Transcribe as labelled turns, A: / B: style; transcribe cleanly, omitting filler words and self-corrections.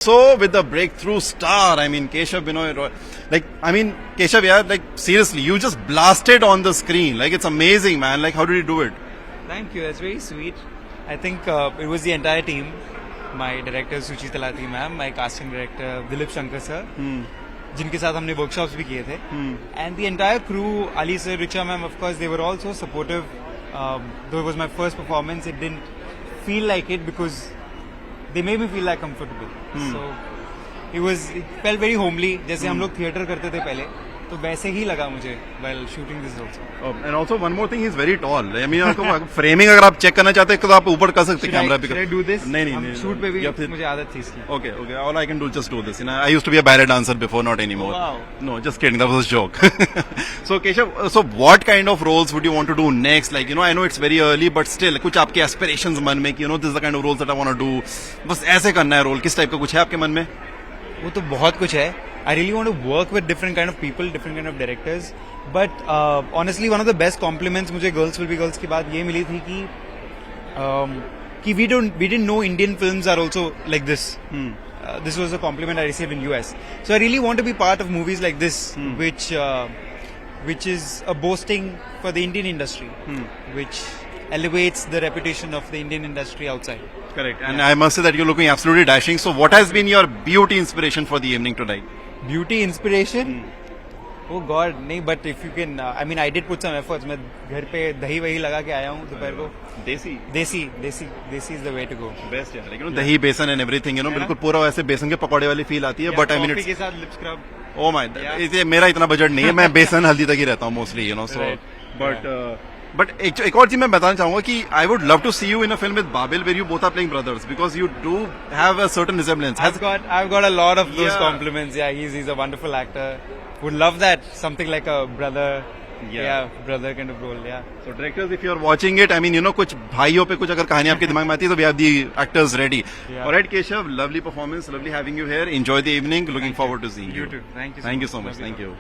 A: So with the breakthrough star, I mean Keshav Binoy Roy, Keshav, yeah, like seriously, you just blasted on the screen. Like it's amazing, man. Like how did you do it?
B: Thank you. That's very sweet. I think it was the entire team. My director Suchi Talati ma'am, my casting director Dilip Shankar sir, जिनके साथ हमने workshops भी किए थे, and the entire crew, Ali sir, Richa ma'am, of course, they were all so supportive. Though it was my first performance, it didn't feel like it because they made me feel like comfortable. So it felt very homely. जैसे हम लोग theatre करते थे पहले, तो वैसे ही लगा मुझे while shooting this also.
A: And also one more thing, he's very tall. I mean, आपको framing अगर आप check करना चाहते हैं तो आप ऊपर कर सकते हैं कैमरा पे.
B: Should I do this?
A: नहीं.
B: Shoot पे भी मुझे आदत थी इसकी.
A: Okay. All I can do is just do this. You know, I used to be a ballet dancer before, not anymore.
B: Oh, wow.
A: No, just kidding. That was a joke. So Keshav, so what kind of roles would you want to do next? Like, you know, I know it's very early, but still, कुछ आपके aspirations मन में कि, you know, this is the kind of roles that I want to do. बस ऐसे करना है role. किस टाइप का कुछ है आपके मन में?
B: वो तो बहुत कुछ है. I really want to work with different kind of people, different kind of directors. But honestly, one of the best compliments मुझे Girls Will Be Girls के बाद ये मिली थी कि we didn't know Indian films are also like this. This was a compliment I received in US. So I really want to be part of movies like this, which is a boasting for the Indian industry, which elevates the reputation of the Indian industry outside.
A: Correct. And I must say that you're looking absolutely dashing. So what has been your beauty inspiration for the evening tonight?
B: Beauty inspiration? Oh God, नहीं. But if you can, I mean, I did put some efforts. मैं घर पे दही वही लगा के आया हूँ दोपहर को. देसी is the way to go.
A: Best यार. Like, you know, दही बेसन and everything, you know, बिल्कुल पूरा वैसे बेसन के पकौड़े वाली फील आती है. But I mean,
B: कॉफी के साथ lip scrub.
A: Oh my, ये मेरा इतना बजट नहीं है. मैं बेसन हल्दी तक ही रहता हूँ mostly, you know. So, but एक और चीज मैं बताना चाहूंगा कि I would love to see you in a film with Babil where you both are playing brothers because you do have a certain resemblance.
B: I've got a lot of those compliments. Yeah, he's a wonderful actor. Would love that, something like a brother. Yeah, brother kind of role. Yeah.
A: So directors, if you are watching it, I mean, you know, कुछ भाइयों पे कुछ अगर कहानी आपके दिमाग में आती है तो we have the actors ready. Yeah. All right, Keshav, lovely performance, lovely having you here. Enjoy the evening. Looking forward to seeing you.
B: You too. Thank you.
A: Thank you so much. Thank you.